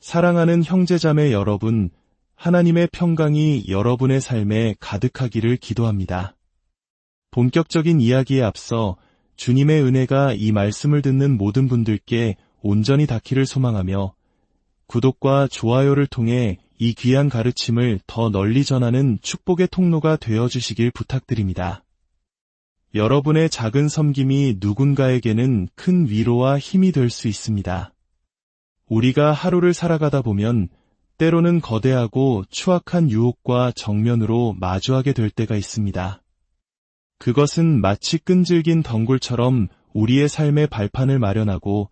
사랑하는 형제자매 여러분, 하나님의 평강이 여러분의 삶에 가득하기를 기도합니다. 본격적인 이야기에 앞서 주님의 은혜가 이 말씀을 듣는 모든 분들께 온전히 닿기를 소망하며 구독과 좋아요를 통해 이 귀한 가르침을 더 널리 전하는 축복의 통로가 되어주시길 부탁드립니다. 여러분의 작은 섬김이 누군가에게는 큰 위로와 힘이 될 수 있습니다. 우리가 하루를 살아가다 보면 때로는 거대하고 추악한 유혹과 정면으로 마주하게 될 때가 있습니다. 그것은 마치 끈질긴 덩굴처럼 우리의 삶의 발판을 마련하고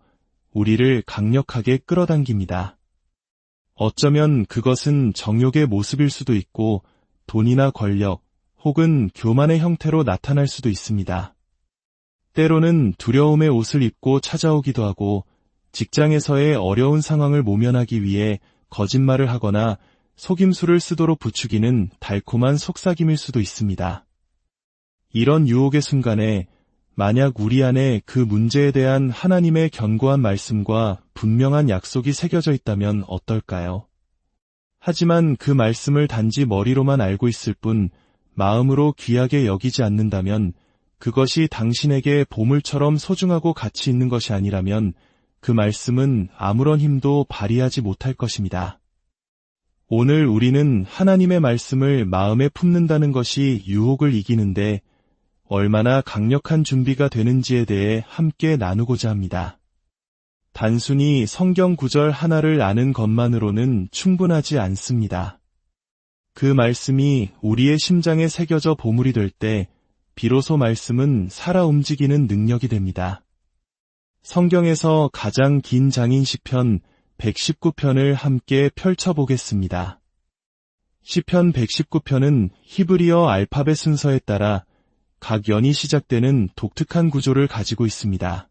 우리를 강력하게 끌어당깁니다. 어쩌면 그것은 정욕의 모습일 수도 있고 돈이나 권력 혹은 교만의 형태로 나타날 수도 있습니다. 때로는 두려움의 옷을 입고 찾아오기도 하고 직장에서의 어려운 상황을 모면하기 위해 거짓말을 하거나 속임수를 쓰도록 부추기는 달콤한 속삭임일 수도 있습니다. 이런 유혹의 순간에 만약 우리 안에 그 문제에 대한 하나님의 견고한 말씀과 분명한 약속이 새겨져 있다면 어떨까요? 하지만 그 말씀을 단지 머리로만 알고 있을 뿐 마음으로 귀하게 여기지 않는다면 그것이 당신에게 보물처럼 소중하고 가치 있는 것이 아니라면 그 말씀은 아무런 힘도 발휘하지 못할 것입니다. 오늘 우리는 하나님의 말씀을 마음에 품는다는 것이 유혹을 이기는데 얼마나 강력한 준비가 되는지에 대해 함께 나누고자 합니다. 단순히 성경 구절 하나를 아는 것만으로는 충분하지 않습니다. 그 말씀이 우리의 심장에 새겨져 보물이 될 때 비로소 말씀은 살아 움직이는 능력이 됩니다. 성경에서 가장 긴 장인 시편 119편을 함께 펼쳐보겠습니다. 시편 119편은 히브리어 알파벳 순서에 따라 각 연이 시작되는 독특한 구조를 가지고 있습니다.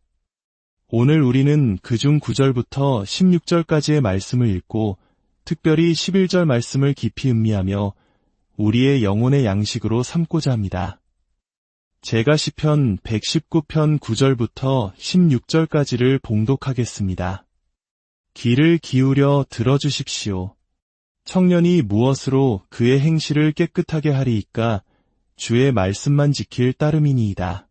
오늘 우리는 그중 9절부터 16절까지의 말씀을 읽고 특별히 11절 말씀을 깊이 음미하며 우리의 영혼의 양식으로 삼고자 합니다. 제가 시편 119편 9절부터 16절까지를 봉독하겠습니다. 귀를 기울여 들어주십시오. 청년이 무엇으로 그의 행실을 깨끗하게 하리이까 주의 말씀만 지킬 따름이니이다.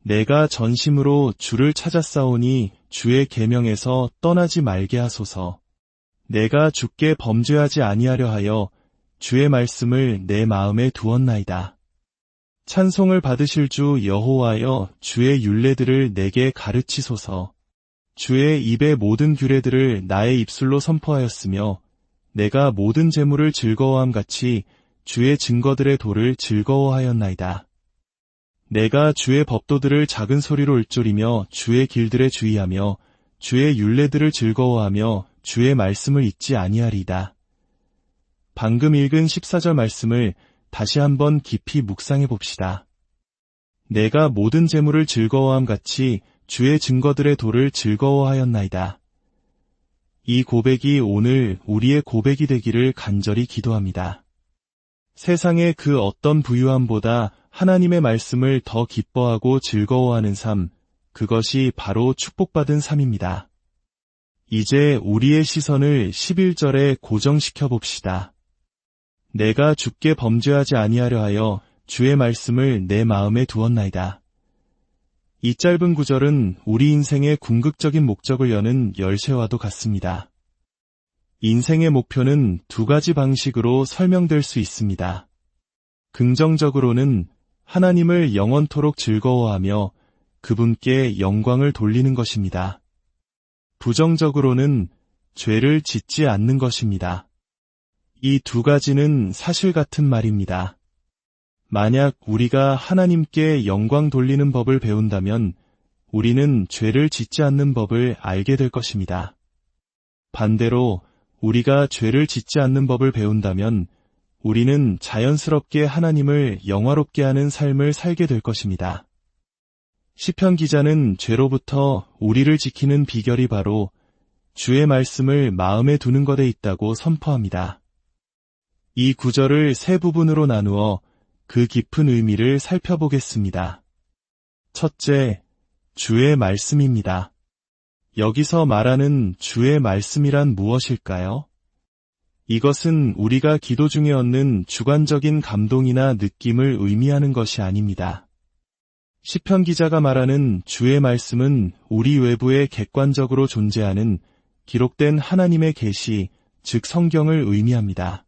내가 전심으로 주를 찾았사오니 주의 계명에서 떠나지 말게 하소서. 내가 주께 범죄하지 아니하려 하여 주의 말씀을 내 마음에 두었나이다. 찬송을 받으실 주 여호와여 주의 율례들을 내게 가르치소서. 주의 입의 모든 규례들을 나의 입술로 선포하였으며 내가 모든 재물을 즐거워함 같이 주의 증거들의 도를 즐거워하였나이다. 내가 주의 법도들을 작은 소리로 읊조리며 주의 길들에 주의하며 주의 율례들을 즐거워하며 주의 말씀을 잊지 아니하리이다. 방금 읽은 14절 말씀을 다시 한번 깊이 묵상해 봅시다. 내가 모든 재물을 즐거워함 같이 주의 증거들의 도를 즐거워하였나이다. 이 고백이 오늘 우리의 고백이 되기를 간절히 기도합니다. 세상의 그 어떤 부유함보다 하나님의 말씀을 더 기뻐하고 즐거워하는 삶, 그것이 바로 축복받은 삶입니다. 이제 우리의 시선을 11절에 고정시켜 봅시다. 내가 주께 범죄하지 아니하려 하여 주의 말씀을 내 마음에 두었나이다. 이 짧은 구절은 우리 인생의 궁극적인 목적을 여는 열쇠와도 같습니다. 인생의 목표는 두 가지 방식으로 설명될 수 있습니다. 긍정적으로는 하나님을 영원토록 즐거워하며 그분께 영광을 돌리는 것입니다. 부정적으로는 죄를 짓지 않는 것입니다. 이 두 가지는 사실 같은 말입니다. 만약 우리가 하나님께 영광 돌리는 법을 배운다면 우리는 죄를 짓지 않는 법을 알게 될 것입니다. 반대로 우리가 죄를 짓지 않는 법을 배운다면 우리는 자연스럽게 하나님을 영화롭게 하는 삶을 살게 될 것입니다. 시편 기자는 죄로부터 우리를 지키는 비결이 바로 주의 말씀을 마음에 두는 것에 있다고 선포합니다. 이 구절을 세 부분으로 나누어 그 깊은 의미를 살펴보겠습니다. 첫째, 주의 말씀입니다. 여기서 말하는 주의 말씀이란 무엇일까요? 이것은 우리가 기도 중에 얻는 주관적인 감동이나 느낌을 의미하는 것이 아닙니다. 시편 기자가 말하는 주의 말씀은 우리 외부에 객관적으로 존재하는 기록된 하나님의 계시, 즉 성경을 의미합니다.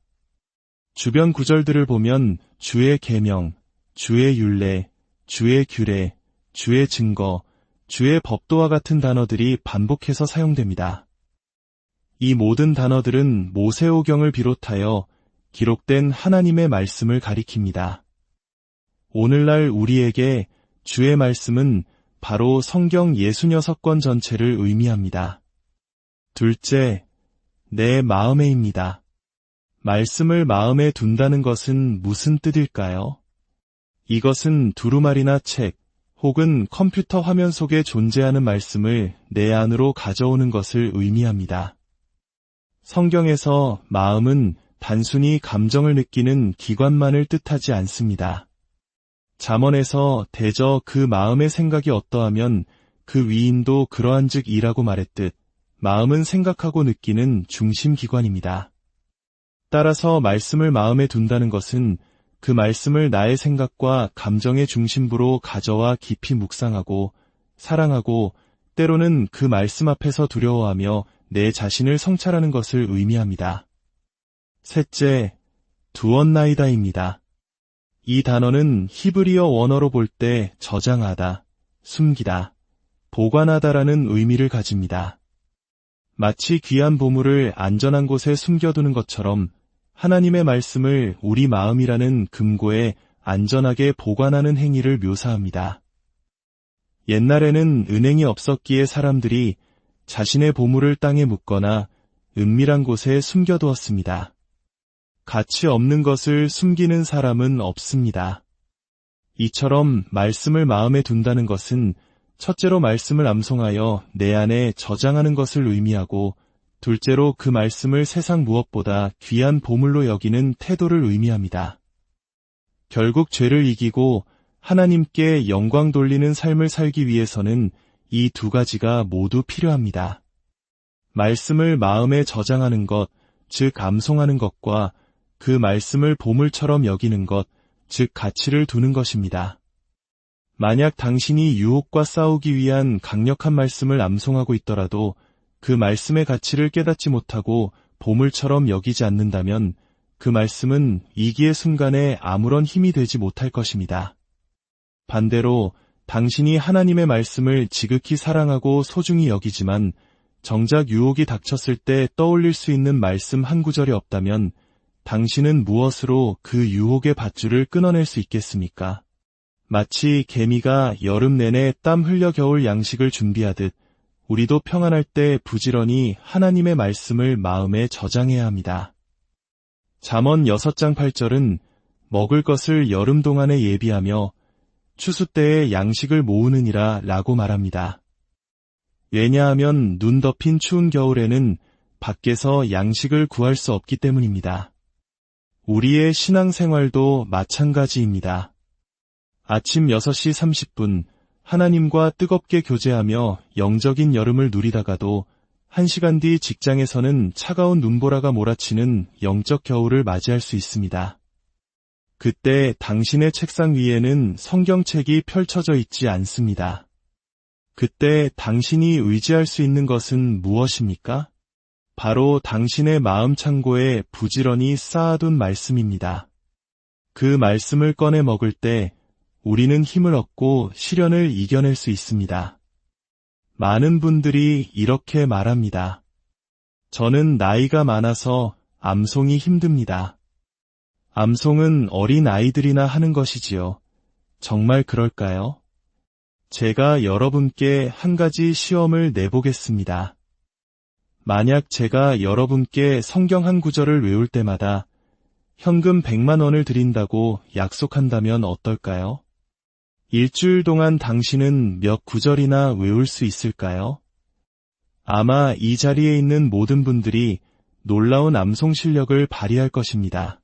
주변 구절들을 보면 주의 계명, 주의 율례, 주의 규례, 주의 증거, 주의 법도와 같은 단어들이 반복해서 사용됩니다. 이 모든 단어들은 모세오경을 비롯하여 기록된 하나님의 말씀을 가리킵니다. 오늘날 우리에게 주의 말씀은 바로 성경 66권 전체를 의미합니다. 둘째, 내 마음에입니다. 말씀을 마음에 둔다는 것은 무슨 뜻일까요? 이것은 두루마리나 책 혹은 컴퓨터 화면 속에 존재하는 말씀을 내 안으로 가져오는 것을 의미합니다. 성경에서 마음은 단순히 감정을 느끼는 기관만을 뜻하지 않습니다. 잠언에서 대저 그 마음의 생각이 어떠하면 그 위인도 그러한즉 이라고 말했듯 마음은 생각하고 느끼는 중심기관입니다. 따라서 말씀을 마음에 둔다는 것은 그 말씀을 나의 생각과 감정의 중심부로 가져와 깊이 묵상하고 사랑하고 때로는 그 말씀 앞에서 두려워하며 내 자신을 성찰하는 것을 의미합니다. 셋째, 두었나이다입니다. 이 단어는 히브리어 원어로 볼 때 저장하다, 숨기다, 보관하다라는 의미를 가집니다. 마치 귀한 보물을 안전한 곳에 숨겨두는 것처럼 하나님의 말씀을 우리 마음이라는 금고에 안전하게 보관하는 행위를 묘사합니다. 옛날에는 은행이 없었기에 사람들이 자신의 보물을 땅에 묻거나 은밀한 곳에 숨겨두었습니다. 가치 없는 것을 숨기는 사람은 없습니다. 이처럼 말씀을 마음에 둔다는 것은 첫째로 말씀을 암송하여 내 안에 저장하는 것을 의미하고 둘째로 그 말씀을 세상 무엇보다 귀한 보물로 여기는 태도를 의미합니다. 결국 죄를 이기고 하나님께 영광 돌리는 삶을 살기 위해서는 이 두 가지가 모두 필요합니다. 말씀을 마음에 저장하는 것, 즉 암송하는 것과 그 말씀을 보물처럼 여기는 것, 즉 가치를 두는 것입니다. 만약 당신이 유혹과 싸우기 위한 강력한 말씀을 암송하고 있더라도 그 말씀의 가치를 깨닫지 못하고 보물처럼 여기지 않는다면 그 말씀은 위기의 순간에 아무런 힘이 되지 못할 것입니다. 반대로 당신이 하나님의 말씀을 지극히 사랑하고 소중히 여기지만 정작 유혹이 닥쳤을 때 떠올릴 수 있는 말씀 한 구절이 없다면 당신은 무엇으로 그 유혹의 밧줄을 끊어낼 수 있겠습니까? 마치 개미가 여름 내내 땀 흘려 겨울 양식을 준비하듯 우리도 평안할 때 부지런히 하나님의 말씀을 마음에 저장해야 합니다. 잠언 6장 8절은 먹을 것을 여름 동안에 예비하며 추수 때에 양식을 모으느니라 라고 말합니다. 왜냐하면 눈 덮인 추운 겨울에는 밖에서 양식을 구할 수 없기 때문입니다. 우리의 신앙생활도 마찬가지입니다. 아침 6시 30분 하나님과 뜨겁게 교제하며 영적인 여름을 누리다가도 1시간 뒤 직장에서는 차가운 눈보라가 몰아치는 영적 겨울을 맞이할 수 있습니다. 그때 당신의 책상 위에는 성경책이 펼쳐져 있지 않습니다. 그때 당신이 의지할 수 있는 것은 무엇입니까? 바로 당신의 마음 창고에 부지런히 쌓아둔 말씀입니다. 그 말씀을 꺼내 먹을 때 우리는 힘을 얻고 시련을 이겨낼 수 있습니다. 많은 분들이 이렇게 말합니다. 저는 나이가 많아서 암송이 힘듭니다. 암송은 어린 아이들이나 하는 것이지요. 정말 그럴까요? 제가 여러분께 한 가지 시험을 내보겠습니다. 만약 제가 여러분께 성경 한 구절을 외울 때마다 현금 100만 원을 드린다고 약속한다면 어떨까요? 일주일 동안 당신은 몇 구절이나 외울 수 있을까요? 아마 이 자리에 있는 모든 분들이 놀라운 암송 실력을 발휘할 것입니다.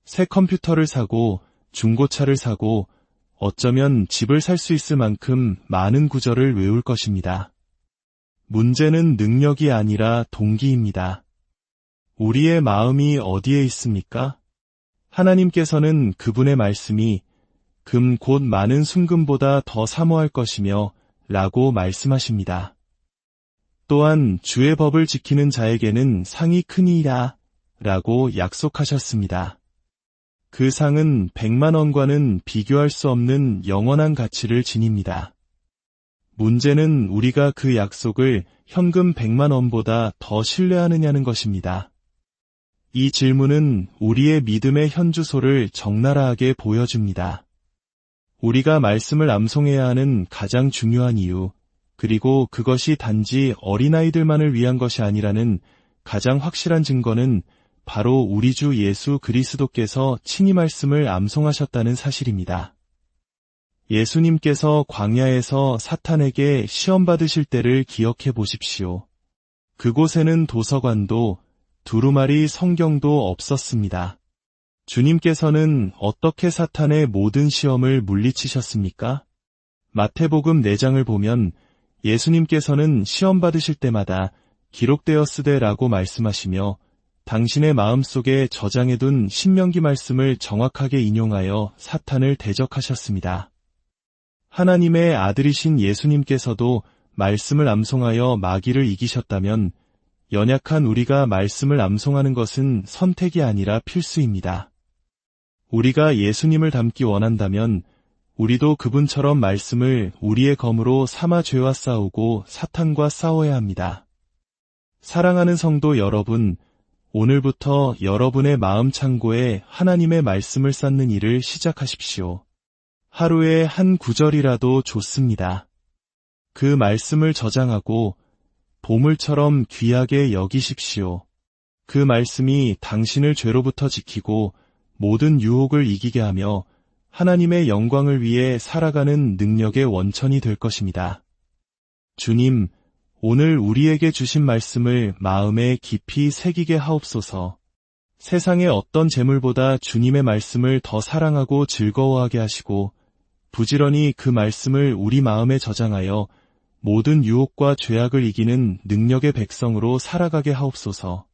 새 컴퓨터를 사고 중고차를 사고 어쩌면 집을 살 수 있을 만큼 많은 구절을 외울 것입니다. 문제는 능력이 아니라 동기입니다. 우리의 마음이 어디에 있습니까? 하나님께서는 그분의 말씀이 금 곧 많은 순금보다 더 사모할 것이며 라고 말씀하십니다. 또한 주의 법을 지키는 자에게는 상이 크니이다 라고 약속하셨습니다. 그 상은 100만 원과는 비교할 수 없는 영원한 가치를 지닙니다. 문제는 우리가 그 약속을 현금 100만 원보다 더 신뢰하느냐는 것입니다. 이 질문은 우리의 믿음의 현주소를 적나라하게 보여줍니다. 우리가 말씀을 암송해야 하는 가장 중요한 이유, 그리고 그것이 단지 어린아이들만을 위한 것이 아니라는 가장 확실한 증거는 바로 우리 주 예수 그리스도께서 친히 말씀을 암송하셨다는 사실입니다. 예수님께서 광야에서 사탄에게 시험받으실 때를 기억해 보십시오. 그곳에는 도서관도 두루마리 성경도 없었습니다. 주님께서는 어떻게 사탄의 모든 시험을 물리치셨습니까? 마태복음 4장을 보면 예수님께서는 시험 받으실 때마다 기록되었으되라고 말씀하시며 당신의 마음속에 저장해둔 신명기 말씀을 정확하게 인용하여 사탄을 대적하셨습니다. 하나님의 아들이신 예수님께서도 말씀을 암송하여 마귀를 이기셨다면 연약한 우리가 말씀을 암송하는 것은 선택이 아니라 필수입니다. 우리가 예수님을 닮기 원한다면 우리도 그분처럼 말씀을 우리의 검으로 삼아 죄와 싸우고 사탄과 싸워야 합니다. 사랑하는 성도 여러분, 오늘부터 여러분의 마음 창고에 하나님의 말씀을 쌓는 일을 시작하십시오. 하루에 한 구절이라도 좋습니다. 그 말씀을 저장하고 보물처럼 귀하게 여기십시오. 그 말씀이 당신을 죄로부터 지키고 모든 유혹을 이기게 하며 하나님의 영광을 위해 살아가는 능력의 원천이 될 것입니다. 주님, 오늘 우리에게 주신 말씀을 마음에 깊이 새기게 하옵소서. 세상의 어떤 재물보다 주님의 말씀을 더 사랑하고 즐거워하게 하시고 부지런히 그 말씀을 우리 마음에 저장하여 모든 유혹과 죄악을 이기는 능력의 백성으로 살아가게 하옵소서.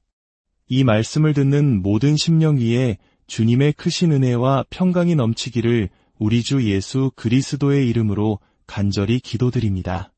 이 말씀을 듣는 모든 심령 위에 주님의 크신 은혜와 평강이 넘치기를 우리 주 예수 그리스도의 이름으로 간절히 기도드립니다.